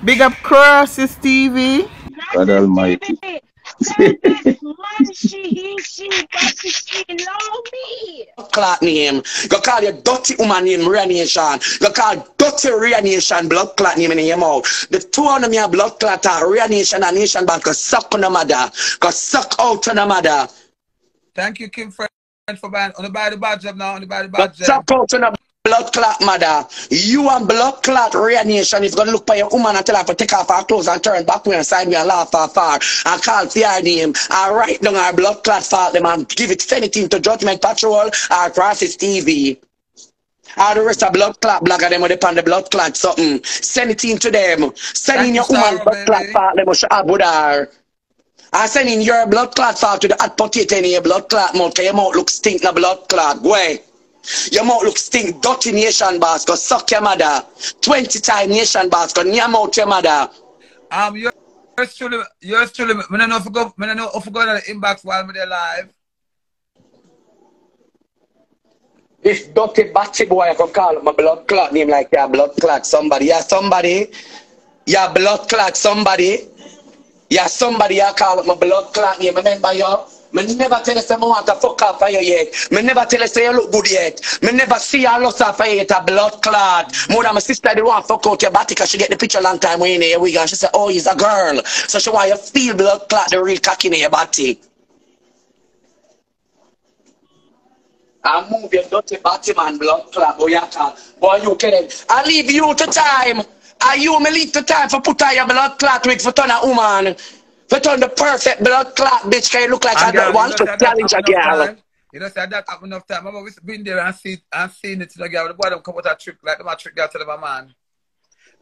Big up Crosses TV. God Almighty. Man, she, but she love me. Clot name. You call your dirty woman name Ria Nation. You call dirty Ria Nation blood clot name in your mouth. The two of them are blood clot are Ria Nation and Nation Boss cause suck on the mother. Cause suck out on the mother. Thank you, Kim Friend, for buying on the body badge up now, on the body badge. Suck out on the blood clot mother. You and blood clot Ria Nation is gonna look by your woman and tell her to take off her clothes and turn back and side me and laugh far and call for your name and write down our blood clot fault them and give it anything to Judgment Patrol or Crosses TV. All the rest of blood clot blogger them on the blood clot something. Send it in to them. Send in your woman blood clot fault them should have with her. I send in your blood clot fault to the hot potato in your blood clot mouth because your mouth look stink na blood clot. Go away. Your mouth look stink, dirty Nation Boss, go suck your mother. 20 times Nation Boss, go near mouth your mother. Yours truly, I don't know if I go to the inbox while I'm there live. This dirty batty boy I can call my blood clot name like that, blood clot somebody. Yeah, somebody. Yeah, blood clot somebody. Yeah, somebody I call my blood clot name. Remember you? Me never tell you say I want to fuck off for you yet. Me never tell you say you look good yet. Me never see you lost off for you yet a blood clot. More than my sister did want to fuck out your body because she get the picture long time when you in here we go. She said, oh, he's a girl. So she want you feel blood clot the real cocky in your body. I move your dirty body man blood clot. Boy, you can. Boy, you can. I leave you to time. And you me leave to time for put on your blood clot wig for turn a woman. For turn the perfect blood clot bitch can you look like I want to challenge a girl. You know, say that happened enough time. I've always been there and seen it to the girl. The boy them come out a trick like them a trick girl to them a man.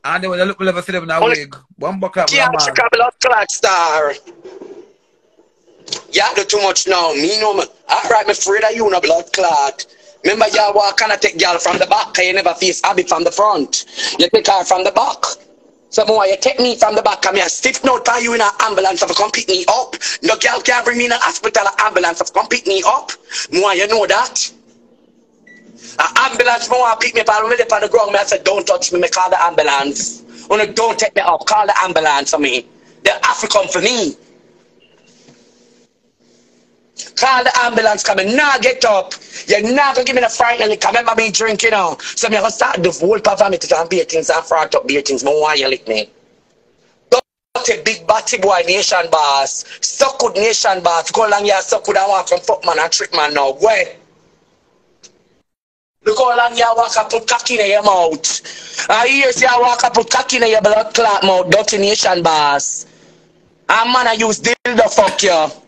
And then when they look level see them in a wig. One buck up with a man. Trick a blood clot star. You do too much now. Me know me. Alright, me afraid of you no blood clot. Remember y'all walk and take girl from the back because you never face Abby from the front. You take her from the back. So more you take me from the back and me a stiff note for you in an ambulance to come pick me up. No girl can bring me in an hospital ambulance to come pick me up. More you know that. An ambulance more pick me up and really on the ground. Me I said don't touch me, me call the ambulance. When don't take me up, call the ambulance for me. They have to come for me. Call the ambulance coming. Nah, get up. You're not gonna give me the fright and come remember me drinking now. So I'm gonna start the whole vomit and beer things and frat up beer things. But why you lick me? Don't take big batty boy Nation Boss. Suck with Nation Boss. Go along here suck with that one from fuck man and trick man now. Where? Look how long you walk and put cocky in your mouth. I hear you walk and put cocky in your blood clot mouth. Dirty Nation Boss. And man I use dildo fuck you.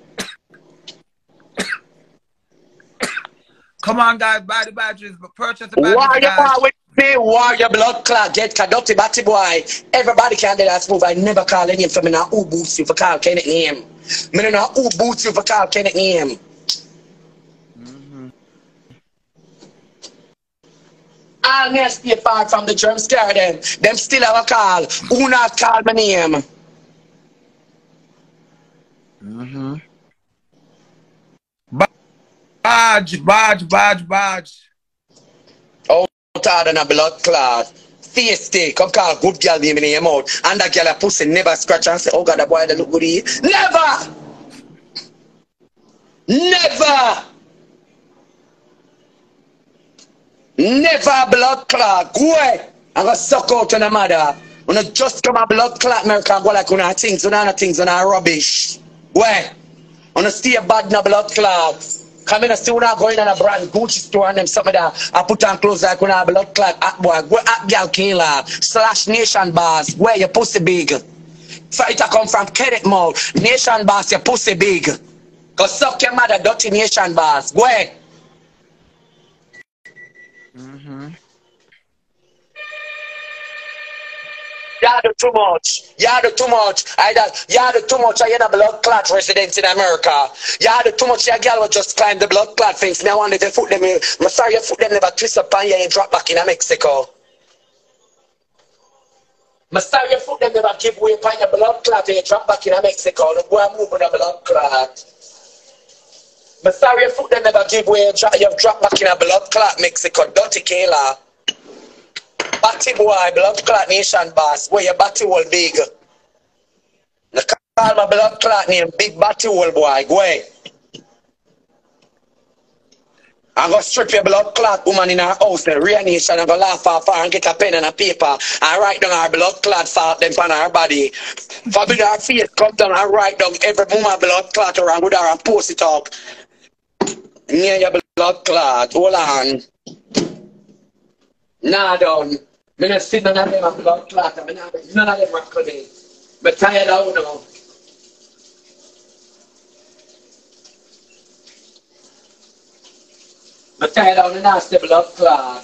Come on, guys, buy the badges, but purchase the badges. Why you want with me? Why your blood clot get dirty batty boy? Everybody can do that move. I never call any name for me now. Who boots you for call Kenneth name? Me don't know who boots you for call Kenneth name. All me stay far from the germ scare them. Them still have a call. Who not call my name? Badge. Oh, harder than a blood clot. Face day, come call good girl name in your mouth. And that girl a pussy never scratch and say, oh God, that boy that look good here. Never! Never! Never blood clot. Go away. I'm gonna suck out on the mother. When I just come a blood clot, American go like una things, una rubbish. Where? When I stay bad in a blood clot. Come in and see when I go in a brand Gucci store and them something that I put on clothes like when I blood clot at boy. Go at girl killer / Nation Boss. Where your pussy big? Fight I come from Kenneth mouth. Nation Boss, your pussy big. Go suck your mother, dirty Nation Boss. Go ahead. You do too much. You do too much. You do too much. I am a blood clot resident in America. You do too much. Your girl will just climb the blood clot things. Me I want to foot them. I'm sorry your foot them never twist up on you and drop back in Mexico. I'm sorry your foot them never give way upon your blood clot and you drop back in Mexico. Look go and move with the blood clot. I'm sorry your foot them never give way. You drop back in a blood clot Mexico. Dirty killer. Batty boy, blood clot nation boss. Where your batty hole big. They call my blood clot name Big Batty hole boy. Go away. I'm going to strip your blood clot woman in her house, the real nation, and go laugh off her and get a pen and a paper and write down her blood clot fault them on her body. Forbid her face, come down and write down every woman blood clot around with her and post it up. Near your blood clot, hold on. Nah, done. Me not see none of them a blood clot, and none of them are clean. But tired out now. I'm tired of the nasty blood clot.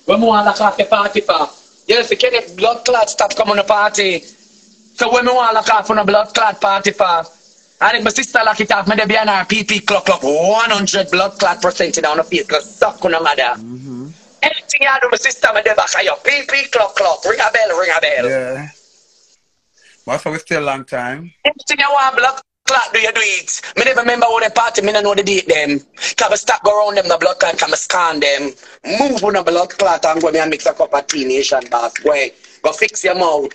When we want to lock off the party for, yes, the Kenneth blood clot stop coming to party. So when we want to lock off on a blood clot party for, I think my sister lock it off, me they be on her PP clock 100 blood clot percentage on the face, because suck on the mother. Anything you do, my sister, me they back at your PP clock, ring a bell, ring a bell. Yeah. But so we still a long time. Anything you want blood clot, do you do it? Me never remember what the party, me don't know the date them. Can I stop go around them, the blood clot, can I scan them? Move on the blood clot and go me and mix a cup of tea, nation boss. Go fix your mouth.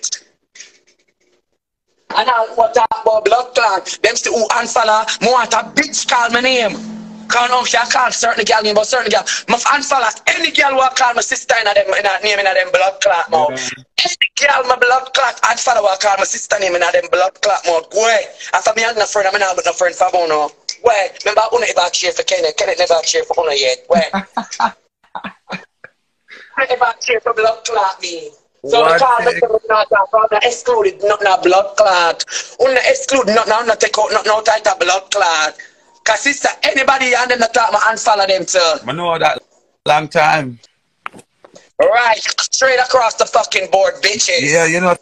And I want to talk about blood clot. Them still who unfollow, me want a bitch call my name. Cause now she call certain girl name, but certain girl. My unfollow any girl who call my sister in a name in a them blood clot mouth. Any girl my blood clot unfollow who call my sister name in a them blood clot mouth. Go away. After me and no friend, I'm not with no friend for Bono. Where? Remember Uno ever cheer for Kenneth. Kenneth never cheer for Uno yet. Where? I never cheer for blood clot me. So the call me excluded nothing a blood clot. Uno exclude nothing, not take out nothing out of blood clot. Cause sister, anybody and them that talk my unfollow them too. I know that long time. Right, straight across the fucking board, bitches. Yeah, you know,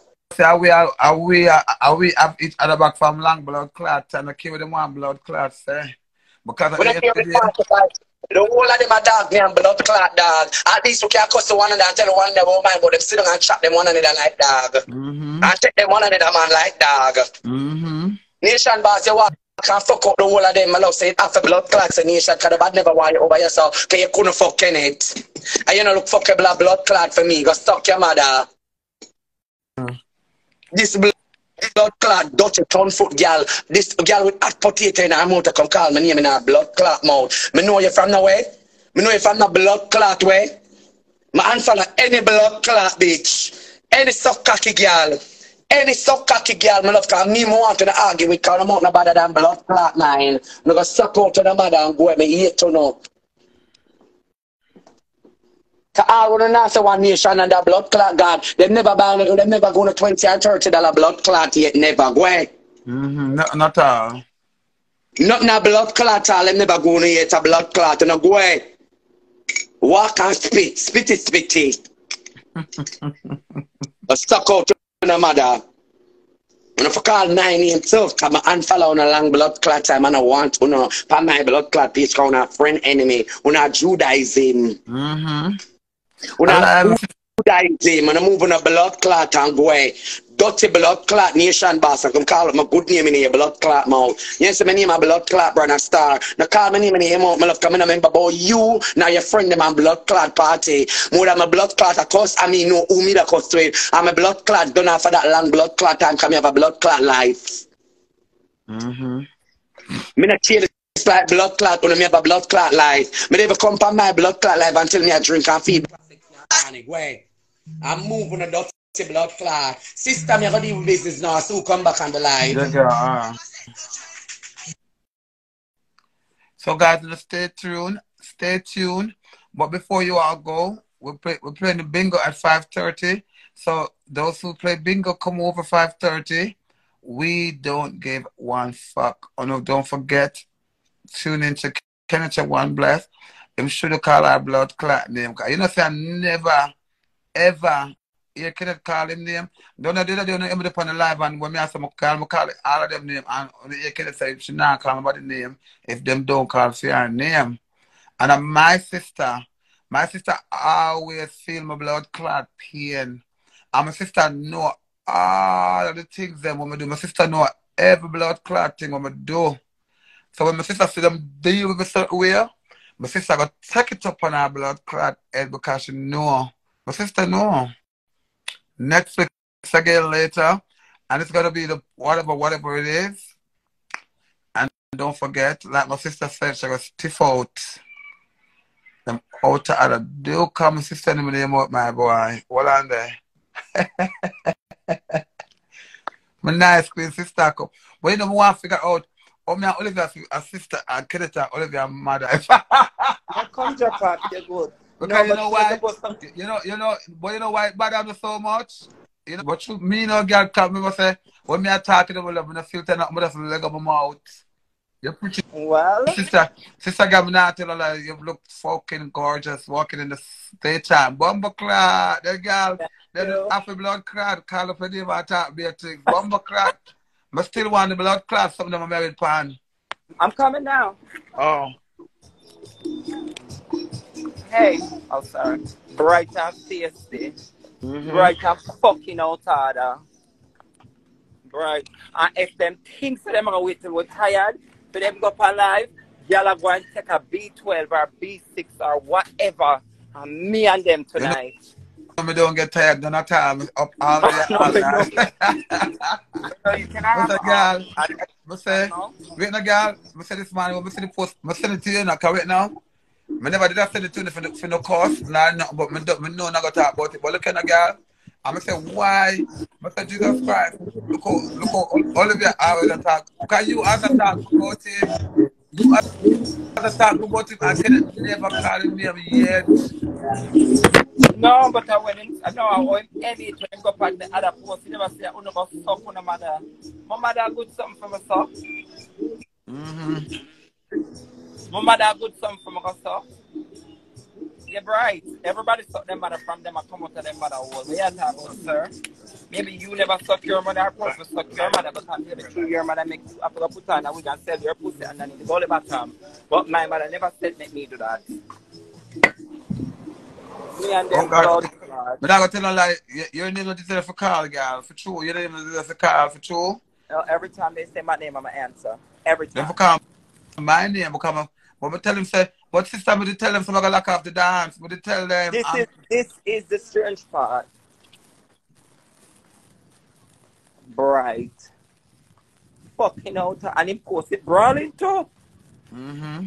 we have each other back from long blood clots and I kill them one blood clot, say. Because when the whole of them are dog me and blood clot dog. At least we can cuss the one another and tell one of them oh man, but them sit down and chat them one another like dog. And take them one another man like dog. Nation boss, you what? Can't fuck up the whole of them. I love say it after blood clots and nation because the bad never want you over yourself because you couldn't fuck Kenneth. And you know look fuck a blood clot for me. Go suck your mother. This blood clot, dirty ton foot girl. This girl with hot potato in her mouth come call my name in her blood clot mouth. Me know you from the way. Me know you from the blood clot way. My answer like any blood clot bitch. Any suck cocky girl. Any suck cocky girl, my love, cause me want to argue with cause I'm out no better than blood clot mine. I'm gonna suck out to the mother and go at me hate to know. Cause I wanna know say one nation and that blood clot God, them never go to $20 and $30 blood clot yet, never go ahead. Not all. Nothing a blood clot all, them never go to yet a blood clot, and go ahead. Walk and spit it. But suck out no mother. When I call 9 name too, cause I unfollow on a long blood clot time and I want to know for my blood clot page called a friend enemy. When I Judaism. When I Judaism and I move on a blood clot and go away. Dirty blood clot nation boss. I can call it my good name in here, blood clot mouth. Yes, my name is blood clot brother star. Now call my name in here, my love coming. I remember about you. Now your friend them on blood clot party. More than my blood clot of course. I mean no who me that cost to it. I'm a blood clot done after that long blood clot time. Come have a blood clot life. Me not change this like blood clot when me have a blood clot life. Me never come from my blood clot life until me I drink and feed. I'm moving a dirty blood clot. Sister, me gonna deal with business now, so come back on the line. So guys, stay tuned. But before you all go, we're playing the bingo at 5:30. So those who play bingo come over 5:30. We don't give one fuck. Oh no, don't forget, tune into Kenneth One Bless. Him should have called our blood clot name. You know, say I never, ever hear Kenneth call him name. Don't know him on the live and when me ask him to call it all of them name. And only hear Kenneth say, she not call nobody name if them don't call for your name. And my sister always feel my blood clot pain. And my sister know all of the things them when I do. My sister know every blood clot thing when I do. So when my sister see them deal with me certain way, my sister got take it up on her blood clot head because she know My sister, no. Netflix again later. And it's gonna be the whatever it is. And don't forget, like my sister said, she was stiff out. Them out of the do come sister name name out, my boy. Hold on there. My nice queen sister come. But you know, I want to figure out me and Olivi a sister and Kenneth and Olivi a mother. I come to part, you're good. Because you know why? But you know why it bother me so much? You know, but you, me no girl come me must say, when me are talking about love, I don't filter nothing, I just leg up my mouth. You're pretty. Well, Sister got me now tell her like, you look fucking gorgeous walking in the daytime. Bumper clot, the girl, then half a blood clot, call up for them and talk be a thing. Bumper clot. I still want the blood clot, some of them are married pan. I'm coming now. Oh. Hey, oh sorry. Bright and tasty. Bright and fucking out harder. Bright. And if them things for them are wait till we're tired, for them go up alive, y'all are going to take a B12 or B6 or whatever. And me and them tonight. You know, I don't get tired, none at all. I'm up all day, all night. What's a girl? I say, wait no girl. I say this man, I say the post, I send it to you now, correct now? I never did send it to you for no cost, nah, no, but I know not going to talk about it. But look at the girl, I'm going to say, why? I say, Jesus Christ, look how Olivi always talk. Because you as a talk about him, you as a talk about him, and Kenneth never call him name yet. No, but I went in, I know I went heavy to him go back the other post. He never say, I don't go suck on the mother. My mother good something for myself. My mother good something for myself. You're right. Everybody suck them mother from them and come out of them mother hole. We are talking about, sir. Maybe you never suck your mother, or person suck your mother, because maybe through your mother make you have to put on and we can sell your pussy and then it's all about time. But my mother never said make me do that. Me and them blood. But I got to tell her like your name not deserve for call, girl. For true. Your name deserve for call for true. Every time they say my name, I'm an answer. Every time. They call my name because but I tell him say, but sister, I tell them so I gotta lock off the dance. But tell them this is the strange part. Bright. Fucking out and him post it brawling too.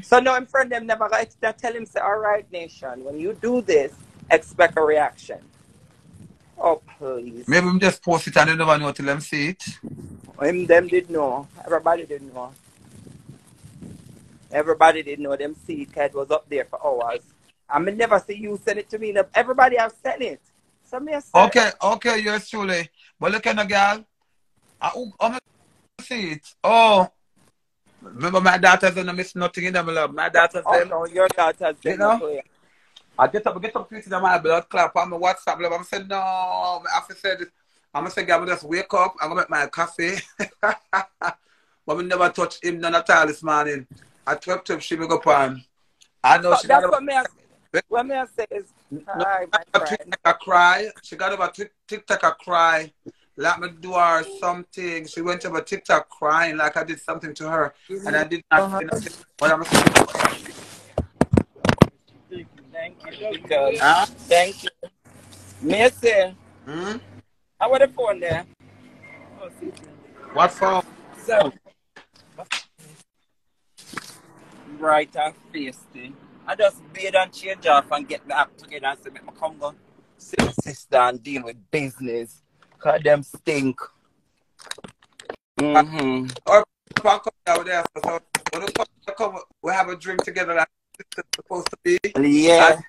So now in front of them never got to tell him say, alright nation, when you do this, expect a reaction. Oh please. Maybe I'm just post it and they never know till them see it. Them did know. Everybody did know. Everybody did know them see it, it was up there for hours. I may never see you send it to me. Everybody have sent it. So me okay, yours truly. But look at the girl. I'm gonna see it. Oh. Remember my daughters don't miss nothing in them, love. My daughters them. No, your daughters you know? I get up pieces of my blood clap on my WhatsApp, love. I'm saying no, I have to say this. I'm gonna say, girl, just wake up, I'm gonna make my coffee. But we never touch him none at all this morning. At 12 she make up on. I know she that's got what me I say is cry, my friend. I cry. She got over TikTok a cry. Let me do her something. She went over TikTok crying like I did something to her. And I did not what I'm saying. Thank you. Because, thank you. May I say, I want the phone there. What phone? So, right and feisty. I just bathe and change off and get my act together and say, make me come go see my sister and deal with business. Because them stink. Or come down there. So when we come, we have a drink together like it's supposed to be. Yeah.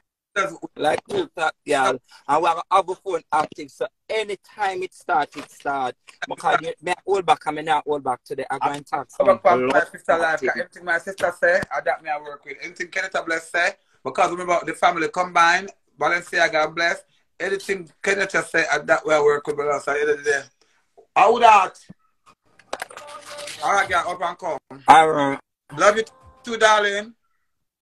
Like you talk, y'all. And we have a phone active. So anytime it starts, it starts. Because me hold back and me not hold back today. I'm going to talk something. My sister life. Anything my sister say, I that me I work with. Anything Kenneth bless say, because remember the family combined, Balenciaga bless. Anything Kenneth just say, that way I work with, but so the day. How that? All right, girl, up and come. All right. Love you too, darling.